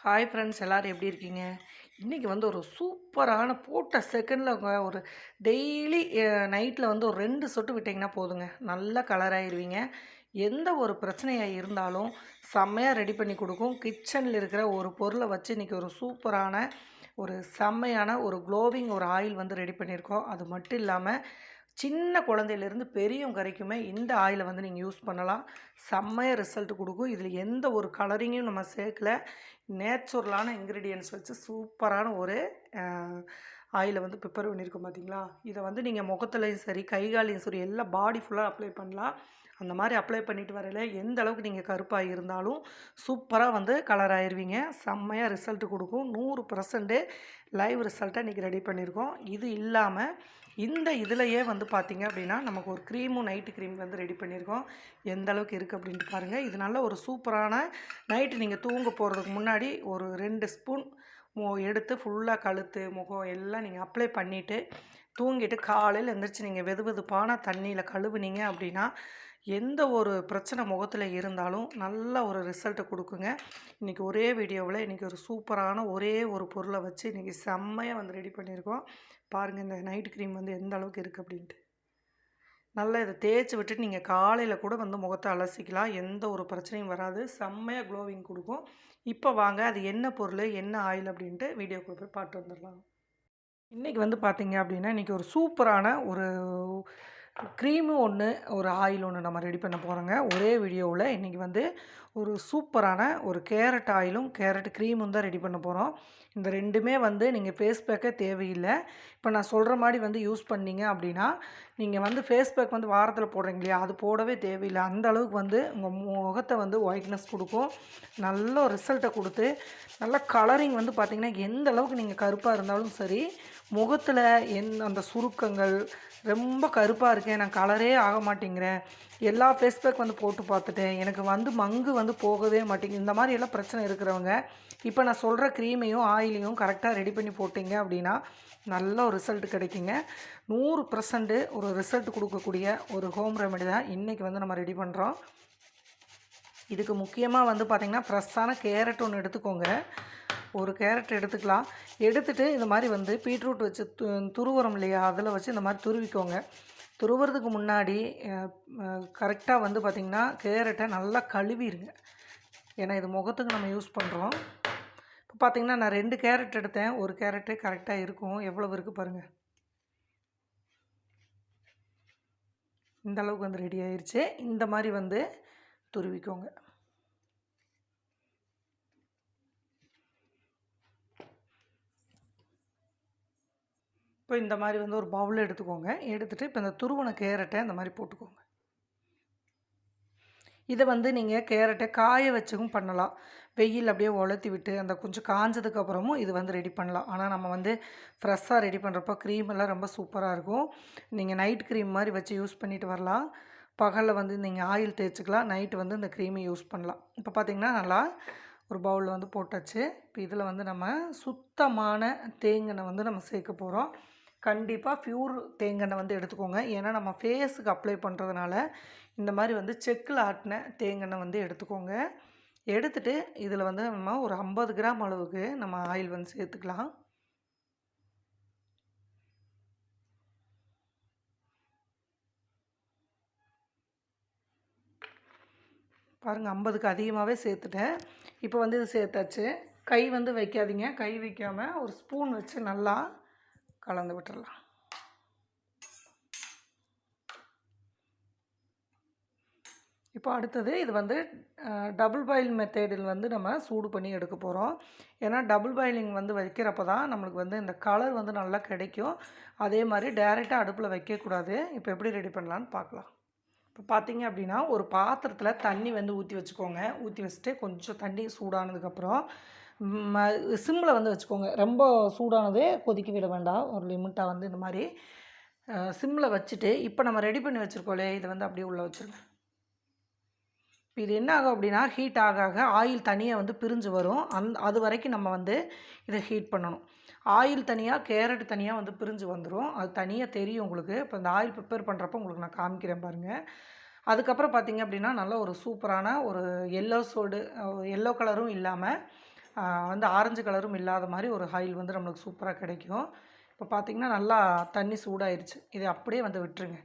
Hi friends எல்லோரும் எப்படி இருக்கீங்க? இன்றைக்கி வந்து ஒரு சூப்பரான போட்ட செகண்டில் ஒரு டெய்லி நைட்டில் வந்து ஒரு 2 சொட்டு விட்டிங்கன்னா போதுங்க. நல்ல கலர் ஆயிருவீங்க. எந்த ஒரு பிரச்சனையாக இருந்தாலும் செம்மையாக ரெடி பண்ணி கொடுக்கும். கிச்சனில் இருக்கிற ஒரு பொருளை வச்சு இன்றைக்கி ஒரு சூப்பரான ஒரு செம்மையான ஒரு க்ளோவிங் ஒரு ஆயில் வந்து ரெடி பண்ணியிருக்கோம். அது மட்டும் இல்லாமல் சின்ன குழந்தையிலேருந்து பெரியவங்க வரைக்குமே இந்த ஆயிலை வந்து நீங்கள் யூஸ் பண்ணலாம். செம்மையாக ரிசல்ட் கொடுக்கும். இதில் எந்த ஒரு கலரிங்கும் நம்ம சேர்க்கல. நேச்சுரலான இன்க்ரீடியன்ட்ஸ் வச்சு சூப்பரான ஒரு ஆயிலை வந்து ப்ரிப்பேர் பண்ணியிருக்கோம் பார்த்தீங்களா? இதை வந்து நீங்கள் முகத்துலையும் சரி, கை காலையும் சரி, எல்லாம் பாடி ஃபுல்லாக அப்ளை பண்ணலாம். அந்த மாதிரி அப்ளை பண்ணிட்டு வரையில் எந்த அளவுக்கு நீங்கள் கருப்பாக இருந்தாலும் சூப்பராக வந்து கலர் ஆயிருவீங்க. செம்மையாக ரிசல்ட் கொடுக்கும். 100% லைவ் ரிசல்ட்டை இன்றைக்கி ரெடி பண்ணியிருக்கோம். இது இல்லாமல் இந்த இதிலையே வந்து பார்த்திங்க அப்படின்னா நமக்கு ஒரு க்ரீமும் நைட்டு க்ரீம் வந்து ரெடி பண்ணியிருக்கோம். எந்த அளவுக்கு இருக்குது அப்படின்ட்டு பாருங்கள். இது நல்ல ஒரு சூப்பரான நைட்டு நீங்கள் தூங்க போகிறதுக்கு முன்னாடி ஒரு 2 ஸ்பூன் எடுத்து ஃபுல்லாக கழுத்து முகம் எல்லாம் நீங்கள் அப்ளை பண்ணிவிட்டு தூங்கிட்டு காலையில் எழுந்திரிச்சு நீங்கள் வெது வெதுப்பான தண்ணியில் கழுவுனீங்க அப்படின்னா எந்த ஒரு பிரச்சனை முகத்தில் இருந்தாலும் நல்ல ஒரு ரிசல்ட்டை கொடுக்குங்க. இன்றைக்கி ஒரே வீடியோவில் இன்றைக்கி ஒரு சூப்பரான ஒரே ஒரு பொருளை வச்சு இன்றைக்கி செம்மையாக வந்து ரெடி பண்ணியிருக்கோம். பாருங்கள் இந்த நைட் க்ரீம் வந்து எந்த அளவுக்கு இருக்குது அப்படின்ட்டு. நல்லா இதை தேய்ச்சி விட்டுட்டு நீங்கள் காலையில் கூட வந்து முகத்தை அலசிக்கலாம். எந்த ஒரு பிரச்சனையும் வராது. செம்மையாக க்ளோவிங் கொடுக்கும். இப்போ வாங்க அது என்ன பொருள் என்ன ஆயில் அப்படின்ட்டு வீடியோக்குள்ளே போய் பார்த்து வந்துடலாம். இன்றைக்கி வந்து பார்த்திங்க அப்படின்னா இன்றைக்கி ஒரு சூப்பரான ஒரு க்ரீமு ஒன்று ஒரு ஆயில் ஒன்று நம்ம ரெடி பண்ண போகிறோங்க ஒரே வீடியோவில். இன்றைக்கி வந்து ஒரு சூப்பரான ஒரு கேரட் ஆயிலும் கேரட் க்ரீமும் தான் ரெடி பண்ண போகிறோம். இந்த ரெண்டுமே வந்து நீங்கள் ஃபேஸ் பேக்கே தேவையில்லை. இப்போ நான் சொல்கிற மாதிரி வந்து யூஸ் பண்ணிங்க அப்படின்னா நீங்கள் வந்து ஃபேஸ் பேக் வந்து வாரத்தில் போடுறீங்க இல்லையா, அது போடவே தேவையில்லை. அந்த அளவுக்கு வந்து உங்கள் முகத்தை வந்து ஒயிட்னஸ் கொடுக்கும். நல்ல ரிசல்ட்டை கொடுத்து நல்ல கலரிங் வந்து பார்த்திங்கன்னா எந்த அளவுக்கு நீங்கள் கருப்பாக இருந்தாலும் சரி, முகத்தில் அந்த சுருக்கங்கள் ரொம்ப கருப்பாக இருக்கேன், நான் கலரே ஆக மாட்டேங்கிறேன், எல்லா ஃபேஸ் பேக் வந்து போட்டு பார்த்துட்டேன், எனக்கு வந்து மங்கு வந்து போகவே மாட்டேங்குது, இந்த மாதிரி எல்லாம் பிரச்சனை இருக்கிறவங்க இப்போ நான் சொல்கிற க்ரீமையும் ஆயிலையும் கரெக்டாக ரெடி பண்ணி போட்டிங்க அப்படின்னா நல்ல ஒரு ரிசல்ட் கிடைக்குங்க. 100% ஒரு ரிசல்ட் கொடுக்கக்கூடிய ஒரு ஹோம் ரெமெடி தான் இன்றைக்கி வந்து நம்ம ரெடி பண்ணுறோம். இதுக்கு முக்கியமாக வந்து பார்த்திங்கன்னா ஃப்ரெஷ்ஷான கேரட் ஒன்று எடுத்துக்கோங்க. ஒரு கேரட் எடுத்துக்கலாம். எடுத்துகிட்டு இந்த மாதிரி வந்து பீட்ரூட் வச்சு துருவுறோம் இல்லையா, அதில் வச்சு இந்த மாதிரி துருவிக்கோங்க. துருவுறதுக்கு முன்னாடி கரெக்டாக வந்து பார்த்திங்கன்னா கேரட்டை நல்லா கழுவிடுங்க. ஏன்னா இது முகத்துக்கு நம்ம யூஸ் பண்ணுறோம். இப்போ பார்த்திங்கன்னா நான் 2 கேரட் எடுத்தேன். ஒரு கேரட்டு கரெக்டாக இருக்கும். எவ்வளவு இருக்குது பாருங்கள். இந்த அளவுக்கு வந்து ரெடி ஆயிடுச்சு. இந்த மாதிரி வந்து துருவிக்கோங்க. இப்போ இந்த மாதிரி வந்து ஒரு பவுல் எடுத்துக்கோங்க. எடுத்துகிட்டு இப்போ இந்த துருவன கேரட்டை இந்த மாதிரி போட்டுக்கோங்க. இதை வந்து நீங்கள் கேரட்டை காய வச்சும் பண்ணலாம். வெயில் அப்படியே உலர்த்தி விட்டு அந்த கொஞ்சம் காஞ்சதுக்கப்புறமும் இது வந்து ரெடி பண்ணலாம். ஆனால் நம்ம வந்து ஃப்ரெஷ்ஷாக ரெடி பண்ணுறப்போ க்ரீம் எல்லாம் ரொம்ப சூப்பராக இருக்கும். நீங்கள் நைட் க்ரீம் மாதிரி வச்சு யூஸ் பண்ணிட்டு வரலாம். பகலில் வந்து நீங்கள் ஆயில் தேய்ச்சிக்கலாம். நைட்டு வந்து இந்த க்ரீமை யூஸ் பண்ணலாம். இப்போ பார்த்திங்கன்னா நல்லா ஒரு பவுலில் வந்து போட்டாச்சு. இப்போ இதில் வந்து நம்ம சுத்தமான தேங்காய் வந்து நம்ம சேர்க்க போகிறோம். கண்டிப்பாக ப்யூர் தேங்காய் வந்து எடுத்துக்கோங்க. ஏன்னா நம்ம ஃபேஸுக்கு அப்ளை பண்ணுறதுனால இந்த மாதிரி வந்து செக்கில் ஆட்டின தேங்காய் வந்து எடுத்துக்கோங்க. எடுத்துகிட்டு இதில் வந்து நம்ம ஒரு 50 கிராம் அளவுக்கு நம்ம ஆயில் வந்து சேர்த்துக்கலாம். பாருங்கள் 50க்கு அதிகமாகவே சேர்த்துட்டேன். இப்போ வந்து இது சேர்த்தாச்சு. கை வந்து வைக்காதீங்க. கை வைக்காமல் ஒரு ஸ்பூன் வச்சு நல்லா கலந்து விட்டுடலாம். இப்போ அடுத்தது இது வந்து டபுள் பாயில் மெத்தடில் வந்து நம்ம சூடு பண்ணி எடுக்க போகிறோம். ஏன்னா டபுள் பாயிலிங் வந்து வைக்கிறப்ப தான் நம்மளுக்கு வந்து இந்த கலர் வந்து நல்லா கிடைக்கும். அதே மாதிரி டைரெக்டாக அடுப்பில் வைக்கக்கூடாது. இப்போ எப்படி ரெடி பண்ணலான்னு பார்க்கலாம். இப்போ பார்த்தீங்க அப்படின்னா ஒரு பாத்திரத்தில் தண்ணி வந்து ஊற்றி வச்சுக்கோங்க. ஊற்றி வச்சுட்டு கொஞ்சம் தண்ணி சூடானதுக்கப்புறம் சிம்மில் வந்து வச்சுக்கோங்க. ரொம்ப சூடானதே கொதிக்க விட வேண்டாம். ஒரு லிமிட்டாக வந்து இந்த மாதிரி சிம்மில் வச்சுட்டு இப்போ நம்ம ரெடி பண்ணி வச்சுருக்கோம்லே இதை வந்து அப்படியே உள்ளே வச்சுருங்க. இது என்ன ஆகும் அப்படின்னா ஹீட் ஆக ஆக ஆயில் தனியாக வந்து பிரிஞ்சு வரும். அது வரைக்கும் நம்ம வந்து இதை ஹீட் பண்ணணும். ஆயில் தனியாக கேரட் தனியாக வந்து பிரிஞ்சு வந்துடும். அது தனியாக தெரியும் உங்களுக்கு. இப்போ இந்த ஆயில் ப்ரிப்பேர் பண்ணுறப்போ உங்களுக்கு நான் காமிக்கிறேன் பாருங்கள். அதுக்கப்புறம் பார்த்திங்க அப்படின்னா நல்ல ஒரு சூப்பரான ஒரு எல்லோ கலரும் இல்லாமல் வந்து ஆரஞ்சு கலரும் இல்லாத மாதிரி ஒரு ஆயில் வந்து நம்மளுக்கு சூப்பராக கிடைக்கும். இப்போ பார்த்திங்கன்னா நல்லா தண்ணி சூடாயிருச்சு. இதை அப்படியே வந்து விட்டுருங்க.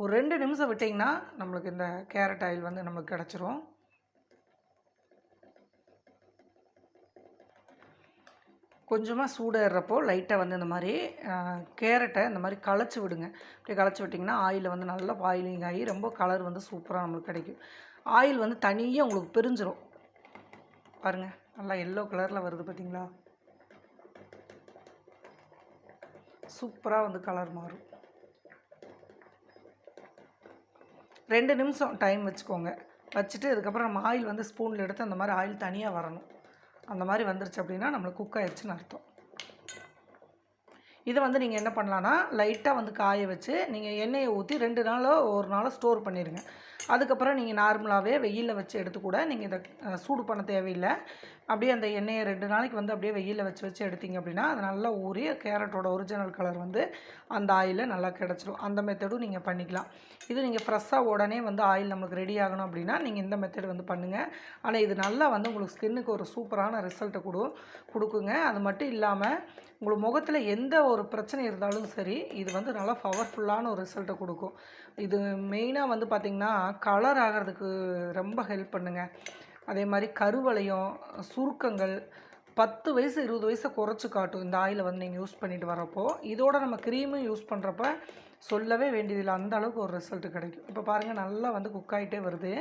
ஒரு 2 நிமிஷம் விட்டிங்கன்னா நம்மளுக்கு இந்த கேரட் ஆயில் வந்து நமக்கு கிடச்சிரும். கொஞ்சமாக சூடேறப்போ லைட்டாக வந்து இந்த மாதிரி கேரட்டை இந்த மாதிரி களைச்சி விடுங்க. அப்படியே களைச்சி விட்டிங்கன்னா ஆயிலில் வந்து நல்லா பாயிலிங் ஆகி ரொம்ப கலர் வந்து சூப்பராக நம்மளுக்கு கிடைக்கும். ஆயில் வந்து தனியாக உங்களுக்கு பிரிஞ்சிரும். பாருங்கள், நல்லா எல்லோ கலரில் வருது பார்த்தீங்களா? சூப்பராக வந்து கலர் மாறும். 2 நிமிஷம் டைம் வச்சுக்கோங்க. வச்சுட்டு அதுக்கப்புறம் நம்ம ஆயில் வந்து ஸ்பூனில் எடுத்து அந்த மாதிரி ஆயில் தனியாக வரணும். அந்த மாதிரி வந்துருச்சு அப்படின்னா நம்மளுக்கு குக் ஆயிடுச்சுன்னு அர்த்தம். இதை வந்து நீங்கள் என்ன பண்ணலான்னா லைட்டாக வந்து காய வச்சு நீங்கள் எண்ணெயை ஊற்றி 2 நாளோ 1 நாளோ ஸ்டோர் பண்ணிடுங்க. அதுக்கப்புறம் நீங்கள் நார்மலாகவே வெயிலில் வச்சு எடுத்து கூட நீங்கள் இதை சூடு பண்ண தேவையில்லை. அப்படியே அந்த எண்ணெயை 2 நாளைக்கு வந்து அப்படியே வெயிலில் வச்சு எடுத்திங்க அப்படின்னா அது நல்லா ஊறி கேரட்டோட ஒரிஜினல் கலர் வந்து அந்த ஆயிலில் நல்லா கிடச்சிடும். அந்த மெத்தடும் நீங்கள் பண்ணிக்கலாம். இது நீங்கள் ஃப்ரெஷ்ஷாக உடனே வந்து ஆயில் நமக்கு ரெடி ஆகணும் அப்படின்னா நீங்கள் இந்த மெத்தட் வந்து பண்ணுங்கள். ஆனால் இது நல்லா வந்து உங்களுக்கு ஸ்கின்னுக்கு ஒரு சூப்பரான ரிசல்ட்டை கொடுக்குங்க. அது மட்டும் இல்லாமல் உங்களுக்கு முகத்தில் எந்த ஒரு பிரச்சனை இருந்தாலும் சரி, இது வந்து நல்லா பவர்ஃபுல்லான ஒரு ரிசல்ட்டை கொடுக்கும். இது மெயினாக வந்து பார்த்திங்கன்னா கலர் ஆகிறதுக்கு ரொம்ப ஹெல்ப் பண்ணுங்க. அதே மாதிரி கருவளையம், சுருக்கங்கள் 10 வயசு 20 வயசை குறைச்சி காட்டும் இந்த ஆயிலை வந்து நீங்கள் யூஸ் பண்ணிட்டு வரப்போ. இதோட நம்ம க்ரீமும் யூஸ் பண்ணுறப்ப சொல்லவே வேண்டியதில்லை, அந்த அளவுக்கு ஒரு ரிசல்ட் கிடைக்கும். இப்போ பாருங்கள் நல்லா வந்து குக் ஆகிட்டே வருது.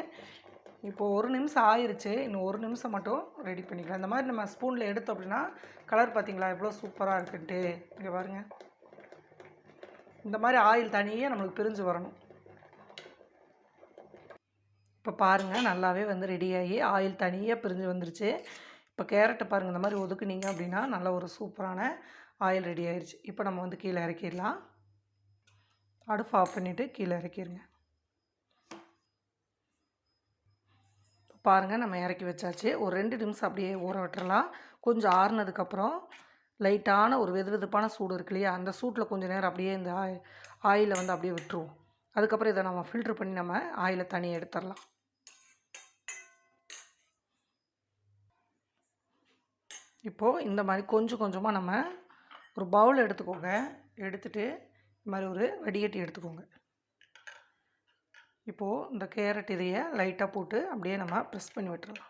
இப்போது 1 நிமிஷம் ஆயிடுச்சு. இன்னும் 1 நிமிஷம் மட்டும் ரெடி பண்ணிக்கலாம். இந்த மாதிரி நம்ம ஸ்பூனில் எடுத்தோம் அப்படின்னா கலர் பார்த்திங்களா எவ்வளோ சூப்பராக இருக்குன்ட்டு. இங்கே பாருங்கள், இந்த மாதிரி ஆயில் தனியாக நம்மளுக்கு பிரிஞ்சு வரணும். இப்போ பாருங்கள் நல்லாவே வந்து ரெடியாகி ஆயில் தனியாக பிரிஞ்சு வந்துருச்சு. இப்போ கேரட்டை பாருங்கள் இந்த மாதிரி ஒதுக்குனீங்க அப்படின்னா நல்ல ஒரு சூப்பரான ஆயில் ரெடி ஆயிடுச்சு. இப்போ நம்ம வந்து கீழே இறக்கிடலாம். அடுப்பு ஆஃப் பண்ணிவிட்டு கீழே இறக்கிடுங்க. பாருங்கள் நம்ம இறக்கி வச்சாச்சு. ஒரு 2 நிமிஷம் அப்படியே ஊற விட்டுறலாம். கொஞ்சம் ஆறுனதுக்கப்புறம் லைட்டான ஒரு வெதுவெதுப்பான சூடு இருக்கு இல்லையா, அந்த சூட்டில் கொஞ்சம் நேரம் அப்படியே இந்த ஆயிலை வந்து அப்படியே விட்டுருவோம். அதுக்கப்புறம் இதை நம்ம ஃபில்ட்ரு பண்ணி நம்ம ஆயிலை தனியாக எடுத்துடலாம். இப்போது இந்த மாதிரி கொஞ்சம் கொஞ்சமாக நம்ம ஒரு பவுல் எடுத்துக்கோங்க. எடுத்துகிட்டு இந்த மாதிரி ஒரு வடிகட்டி எடுத்துக்கோங்க. இப்போது இந்த கேரட் இதையை லைட்டாக போட்டு அப்படியே நம்ம ப்ரெஸ் பண்ணி விட்டுறலாம்.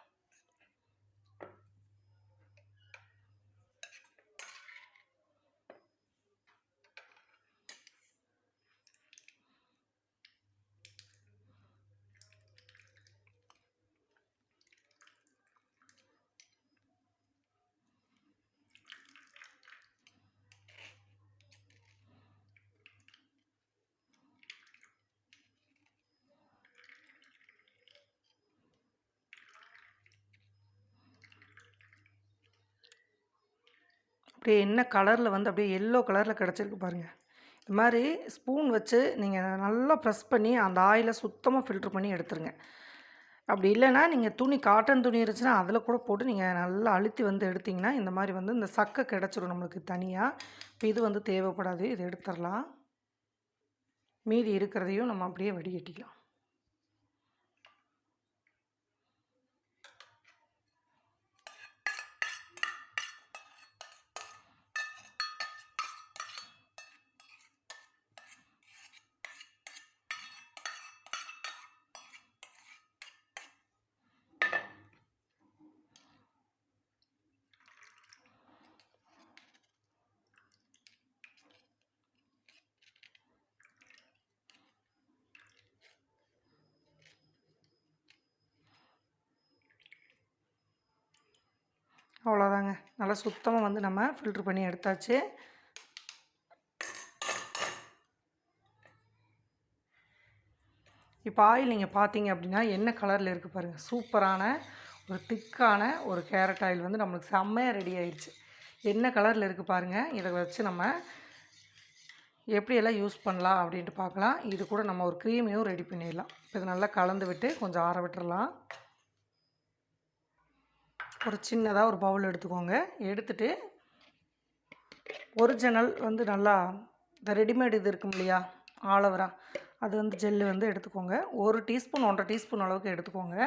அப்படியே என்ன கலரில் வந்து அப்படியே எல்லோ கலரில் கிடச்சிருக்கு பாருங்கள். இது மாதிரி ஸ்பூன் வச்சு நீங்கள் நல்லா ப்ரெஸ் பண்ணி அந்த ஆயிலை சுத்தமாக ஃபில்ட்ரு பண்ணி எடுத்துருங்க. அப்படி இல்லைன்னா நீங்கள் துணி காட்டன் துணி இருந்துச்சுன்னா அதில் கூட போட்டு நீங்கள் நல்லா அழுத்தி வந்து எடுத்திங்கன்னா இந்த மாதிரி வந்து இந்த சக்கை கிடச்சிரும் நம்மளுக்கு தனியாக. இப்போ இது வந்து தேவைப்படாது, இது எடுத்துடலாம். மீதி இருக்கிறதையும் நம்ம அப்படியே வடிகட்டிக்கலாம். அவ்வளோதாங்க, நல்லா சுத்தமாக வந்து நம்ம ஃபில்ட்ரு பண்ணி எடுத்தாச்சு. இப்போ ஆயில் நீங்கள் பார்த்தீங்க அப்படின்னா என்ன கலரில் இருக்குது பாருங்கள். சூப்பரான ஒரு திக்கான ஒரு கேரட் ஆயில் வந்து நம்மளுக்கு செம்மையாக ரெடி ஆயிடுச்சு. என்ன கலரில் இருக்குது பாருங்கள். இதை வச்சு நம்ம எப்படியெல்லாம் யூஸ் பண்ணலாம் அப்படின்ட்டு பார்க்கலாம். இது கூட நம்ம ஒரு க்ரீமையும் ரெடி பண்ணிடலாம். இப்போ இது நல்லா கலந்து விட்டு கொஞ்சம் ஆற விட்டுறலாம். ஒரு சின்னதாக ஒரு பவுல் எடுத்துக்கோங்க. எடுத்துகிட்டு ஒரிஜினல் வந்து நல்லா இந்த ரெடிமேட் இது இருக்கும் இல்லையா, ஆலோவேரா, அது வந்து ஜெல்லு வந்து எடுத்துக்கோங்க. 1 டீஸ்பூன் 1.5 டீஸ்பூன் அளவுக்கு எடுத்துக்கோங்க.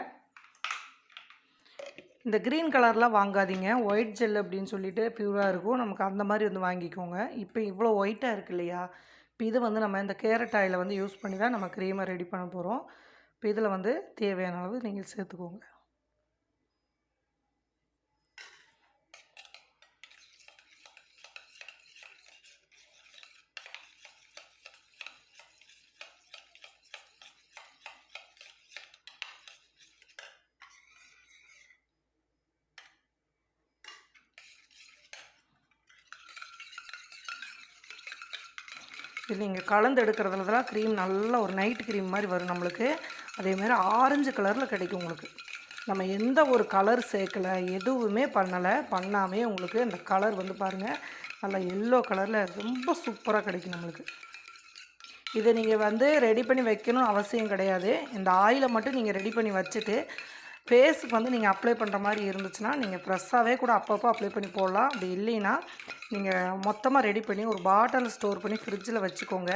இந்த க்ரீன் கலர்லாம் வாங்காதீங்க. ஒயிட் ஜெல் அப்படின்னு சொல்லிட்டு பியூராக இருக்கும். நமக்கு அந்த மாதிரி வந்து வாங்கிக்கோங்க. இப்போ இவ்வளோ ஒயிட்டாக இருக்கு இல்லையா? இப்போ இது வந்து நம்ம இந்த கேரட் ஆயிலை வந்து யூஸ் பண்ணி தான் நம்ம க்ரீமை ரெடி பண்ண போகிறோம். இப்போ இதில் வந்து தேவையான அளவு நீங்கள் சேர்த்துக்கோங்க. இது நீங்கள் கலந்து எடுக்கிறதுல தான் க்ரீம் நல்லா ஒரு நைட் க்ரீம் மாதிரி வரும் நம்மளுக்கு. அதேமாதிரி ஆரஞ்சு கலரில் கிடைக்கும் உங்களுக்கு. நம்ம எந்த ஒரு கலர் சேர்க்கலை, எதுவுமே பண்ணாமே உங்களுக்கு அந்த கலர் வந்து பாருங்கள் நல்லா எல்லோ கலரில் ரொம்ப சூப்பராக கிடைக்கும் நம்மளுக்கு. இதை நீங்கள் வந்து ரெடி பண்ணி வைக்கணும்னு அவசியம் கிடையாது. இந்த ஆயிலை மட்டும் நீங்கள் ரெடி பண்ணி வச்சுட்டு ஃபேஸுக்கு வந்து நீங்கள் அப்ளை பண்ணுற மாதிரி இருந்துச்சுன்னா நீங்கள் ஃப்ரெஷ்ஷாகவே கூட அப்பப்போ அப்ளை பண்ணி போடலாம். அப்படி இல்லைன்னா நீங்கள் மொத்தமாக ரெடி பண்ணி ஒரு பாட்டில் ஸ்டோர் பண்ணி ஃப்ரிட்ஜில் வச்சுக்கோங்க.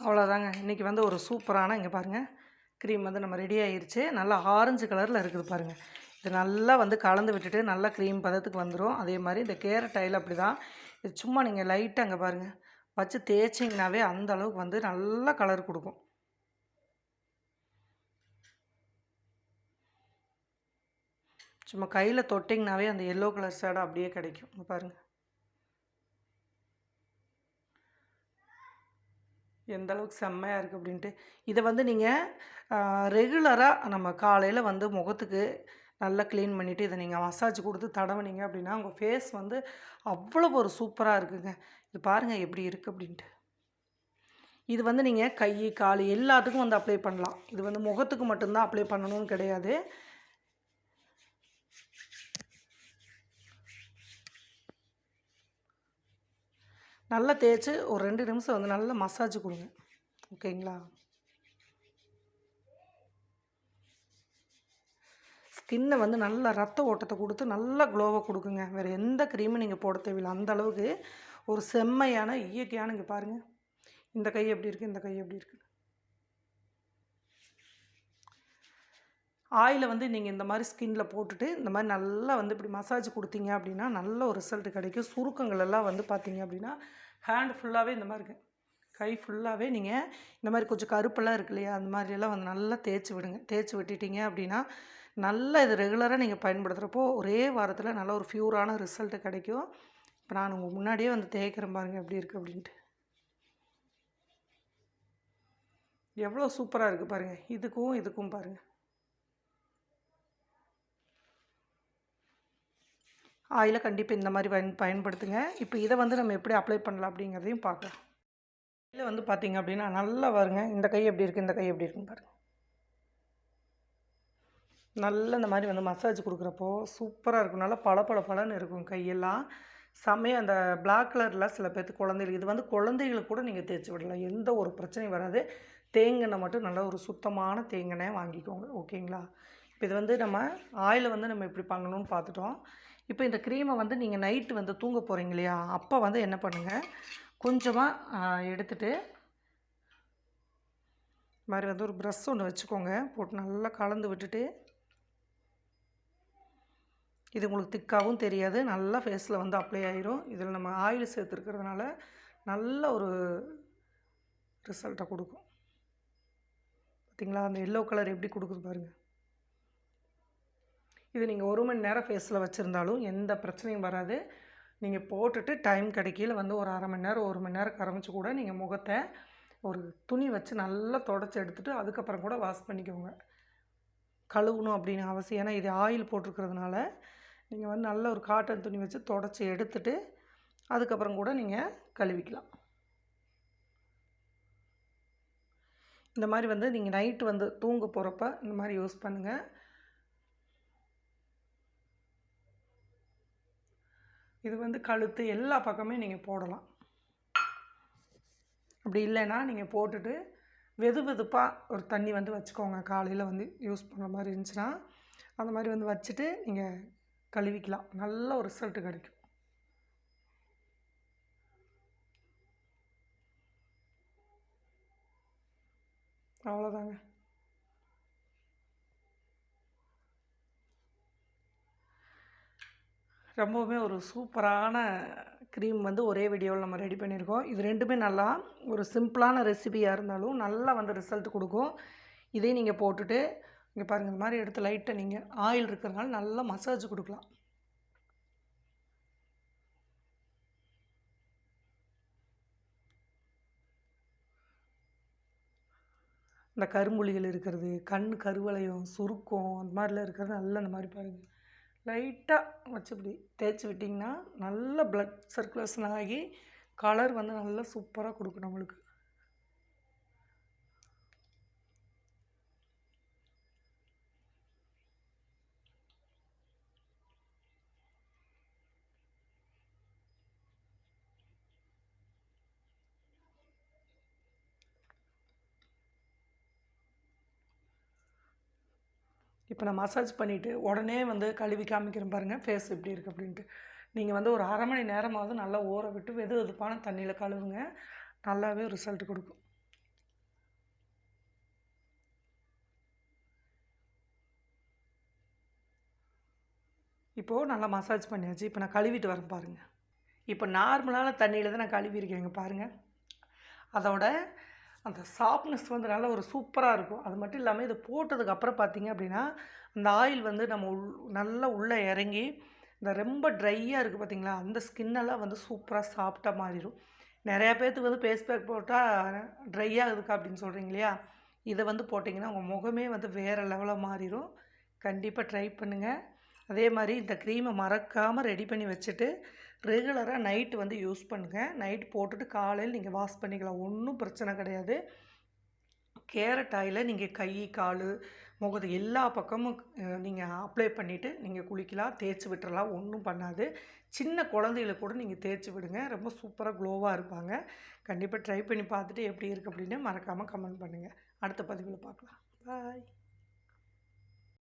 அவ்வளோதாங்க. இன்றைக்கி வந்து ஒரு சூப்பரான இங்கே பாருங்கள் க்ரீம் வந்து நம்ம ரெடி ஆகிருச்சு. நல்லா ஆரஞ்சு கலரில் இருக்குது பாருங்கள். இது நல்லா வந்து கலந்து விட்டுட்டு நல்லா க்ரீம் பதத்துக்கு வந்துடும். அதே மாதிரி இந்த கேரட் ஆயில் அப்படி தான். இது சும்மா நீங்கள் லைட்டாக அங்கே பாருங்கள் வச்சு தேய்ச்சிங்கனாவே அந்த அளவுக்கு வந்து நல்லா கலர் கொடுக்கும். சும்மா கையில் தொட்டிங்கனாவே அந்த எல்லோ கலர் ஷேடோ அப்படியே கிடைக்கும். இங்கே பாருங்கள் எந்த அளவுக்கு செம்மையாக இருக்குது அப்படின்ட்டு. இதை வந்து நீங்கள் ரெகுலராக நம்ம காலையில் வந்து முகத்துக்கு நல்லா க்ளீன் பண்ணிவிட்டு இதை நீங்கள் மசாஜ் கொடுத்து தடவுனீங்க அப்படின்னா உங்கள் ஃபேஸ் வந்து அவ்வளோ ஒரு சூப்பராக இருக்குங்க. இது பாருங்கள் எப்படி இருக்குது அப்படின்ட்டு. இது வந்து நீங்கள் கை கால் எல்லாத்துக்கும் வந்து அப்ளை பண்ணலாம். இது வந்து முகத்துக்கு மட்டும்தான் அப்ளை பண்ணணும்னு கிடையாது. நல்லா தேய்ச்சி ஒரு 2 நிமிஷம் வந்து நல்லா மசாஜ் கொடுங்க. ஓகேங்களா? ஸ்கின்னை வந்து நல்லா ரத்த ஓட்டத்தை கொடுத்து நல்லா க்ளோவை கொடுக்குங்க. வேறு எந்த க்ரீமும் நீங்கள் போட தேவையில்லை. அந்த அளவுக்கு ஒரு செம்மையான இயற்கையான இங்கே பாருங்கள் இந்த கை எப்படி இருக்குது, இந்த கை எப்படி இருக்குது. ஆயிலை வந்து நீங்கள் இந்த மாதிரி ஸ்கின்னில் போட்டுட்டு இந்த மாதிரி நல்லா வந்து இப்படி மசாஜ் கொடுத்தீங்க அப்படின்னா நல்ல ஒரு ரிசல்ட் கிடைக்கும். சுருக்கங்கள் எல்லாம் வந்து பார்த்தீங்க அப்படின்னா ஹேண்ட் ஃபுல்லாகவே இந்த மாதிரி இருக்குது. கை ஃபுல்லாகவே நீங்கள் இந்த மாதிரி கொஞ்சம் கருப்பெல்லாம் இருக்கு இல்லையா, அந்த மாதிரியெல்லாம் வந்து நல்லா தேய்ச்சி விடுங்க. தேய்ச்சி விட்டுட்டீங்க அப்படின்னா நல்லா இது ரெகுலராக நீங்கள் பயன்படுத்துகிறப்போ ஒரே வாரத்தில் நல்ல ஒரு ப்யூரான ரிசல்ட்டு கிடைக்கும். இப்போ நான் உங்கள் முன்னாடியே வந்து தேய்க்கிறேன் பாருங்கள் எப்படி இருக்குது அப்படின்ட்டு. எவ்வளோ சூப்பராக இருக்குது பாருங்கள். இதுக்கும் பாருங்கள். ஆயிலை கண்டிப்பாக இந்த மாதிரி பயன்படுத்துங்க. இப்போ இதை வந்து நம்ம எப்படி அப்ளை பண்ணலாம் அப்படிங்கிறதையும் பார்க்கலாம். இதில் வந்து பார்த்திங்க அப்படின்னா நல்லா பாருங்க இந்த கை எப்படி இருக்குது, இந்த கை எப்படி இருக்குன்னு பாருங்கள். நல்லா இந்த மாதிரி வந்து மசாஜ் கொடுக்குறப்போ சூப்பராக இருக்கும். நல்லா பளபளன்னு இருக்கும் கையெல்லாம். செம்மையாக அந்த பிளாக் கலரில் சில பேர்த்துக்கு குழந்தைகளுக்கு இது வந்து குழந்தைகளுக்கு கூட நீங்கள் தேய்ச்சி விடலாம். எந்த ஒரு பிரச்சனையும் வராது. தேங்காய் மட்டும் நல்ல ஒரு சுத்தமான தேங்காய் வாங்கிக்கோங்க. ஓகேங்களா? இப்போ இது வந்து நம்ம ஆயிலை வந்து நம்ம இப்படி பண்ணணும்னு பார்த்துட்டோம். இப்போ இந்த க்ரீமை வந்து நீங்கள் நைட்டு வந்து தூங்க போகிறீங்க இல்லையா, அப்போ வந்து என்ன பண்ணுங்கள், கொஞ்சமாக எடுத்துகிட்டு இது மாதிரி வந்து ஒரு ப்ரஷ் ஒன்று வச்சுக்கோங்க. போட்டு நல்லா கலந்து விட்டுட்டு இது உங்களுக்கு திக்காகவும் தெரியாது, நல்லா ஃபேஸில் வந்து அப்ளை ஆகிரும். இதில் நம்ம ஆயில் சேர்த்துருக்கிறதுனால நல்ல ஒரு ரிசல்ட்டை கொடுக்கும். பார்த்திங்களா அந்த எல்லோ கலர் எப்படி கொடுக்குது பாருங்கள். இது நீங்கள் 1 மணி நேரம் ஃபேஸில் வச்சுருந்தாலும் எந்த பிரச்சனையும் வராது. நீங்கள் போட்டுட்டு டைம் கிடைக்கையில் வந்து ஒரு 1/2 மணி நேரம் 1 மணி நேரம் கரமிச்சு கூட நீங்கள் முகத்தை ஒரு துணி வச்சு நல்லா தொடச்சி எடுத்துகிட்டு அதுக்கப்புறம் கூட வாஷ் பண்ணிக்கோங்க. கழுவணும் அப்படின்னு அவசியம். ஏன்னா இது ஆயில் போட்டிருக்கிறதுனால நீங்கள் வந்து நல்ல ஒரு காட்டன் துணி வச்சு தொடச்சி எடுத்துட்டு அதுக்கப்புறம் கூட நீங்கள் கழுவிக்கலாம். இந்த மாதிரி வந்து நீங்கள் நைட்டு வந்து தூங்க போகிறப்ப இந்த மாதிரி யூஸ் பண்ணுங்கள். இது வந்து கழுத்து எல்லா பக்கமே நீங்கள் போடலாம். அப்படி இல்லைன்னா நீங்கள் போட்டுட்டு வெது வெதுப்பாக ஒரு தண்ணி வந்து வச்சுக்கோங்க. காலையில் வந்து யூஸ் பண்ணுற மாதிரி இருந்துச்சுன்னா அந்த மாதிரி வந்து வச்சுட்டு நீங்கள் கழுவிக்கலாம். நல்ல ஒரு ரிசல்ட் கிடைக்கும். அவ்வளோதாங்க. ரொம்பவுமே ஒரு சூப்பரான க்ரீம் வந்து ஒரே வீடியோவில் நம்ம ரெடி பண்ணியிருக்கோம். இது 2மே நல்லா ஒரு சிம்பிளான ரெசிபியாக இருந்தாலும் நல்லா வந்து ரிசல்ட் கொடுக்கும். இதே நீங்கள் போட்டுட்டு இங்கே பாருங்கள், இந்த மாதிரி எடுத்து லைட்டாக நீங்கள் ஆயில் இருக்கிறதுனால நல்லா மசாஜ் கொடுக்கலாம். இந்த கரும்புள்ளிகள் இருக்கிறது, கண் கருவளையம், சுருக்கம் அந்த மாதிரிலாம் இருக்கிறது நல்லா இந்த மாதிரி பாருங்கள் லைட்டாக வச்சு இப்படி தேய்ச்சி விட்டிங்கன்னா நல்ல ப்ளட் சர்க்குலேஷன் ஆகி கலர் வந்து நல்லா சூப்பராக கொடுக்கும் நம்மளுக்கு. இப்போ நான் மசாஜ் பண்ணிவிட்டு உடனே வந்து கழுவி காமிக்கிறேன் பாருங்கள் ஃபேஸ் எப்படி இருக்குது அப்படின்ட்டு. நீங்கள் வந்து ஒரு அரை மணி நேரமாவது நல்லா ஊற விட்டு வெது வெதுப்பான தண்ணியில் கழுவுங்க. நல்லாவே ரிசல்ட் கொடுக்கும். இப்போது நல்லா மசாஜ் பண்ணியாச்சு. இப்போ நான் கழுவிட்டு வரேன் பாருங்கள். இப்போ நார்மலான தண்ணியில் தான் நான் கழுவிருக்கேங்க பாருங்கள். அதோட அந்த சாஃப்ட்னஸ் வந்து நல்லா ஒரு சூப்பராக இருக்கும். அது மட்டும் இல்லாமல் இதை போட்டதுக்கப்புறம் பார்த்தீங்க அப்படின்னா அந்த ஆயில் வந்து நம்ம நல்லா உள்ளே இறங்கி இந்த ரொம்ப ட்ரையாக இருக்குது பார்த்தீங்களா, அந்த ஸ்கின்னெல்லாம் வந்து சூப்பராக சாஃப்டாக மாறிடும். நிறையா பேர்த்துக்கு வந்து ஃபேஸ் பேக் போட்டால் ட்ரை ஆகுதுக்கா அப்படின்னு சொல்கிறீங்க இல்லையா, இதை வந்து போட்டிங்கன்னா உங்கள் முகமே வந்து வேறு லெவலாக மாறிடும். கண்டிப்பாக ட்ரை பண்ணுங்கள். அதே மாதிரி இந்த க்ரீமை மறக்காமல் ரெடி பண்ணி வச்சுட்டு ரெகுலராக நைட்டு வந்து யூஸ் பண்ணுங்கள். நைட் போட்டுட்டு காலையில் நீங்கள் வாஷ் பண்ணிக்கலாம், ஒன்றும் பிரச்சனை கிடையாது. கேரட் ஆயிலை நீங்கள் கை, கால், முகத்து எல்லா பக்கமும் நீங்கள் அப்ளை பண்ணிவிட்டு நீங்கள் குளிக்கலாம், தேய்ச்சி விட்டுறலாம், ஒன்றும் பண்ணாது. சின்ன குழந்தைகளுக்கு கூட நீங்கள் தேய்ச்சி விடுங்க, ரொம்ப சூப்பராக க்ளோவாக இருப்பாங்க. கண்டிப்பாக ட்ரை பண்ணி பார்த்துட்டு எப்படி இருக்குது அப்படின்னு மறக்காமல் கமெண்ட் பண்ணுங்கள். அடுத்த பதிவில் பார்க்கலாம். பாய்.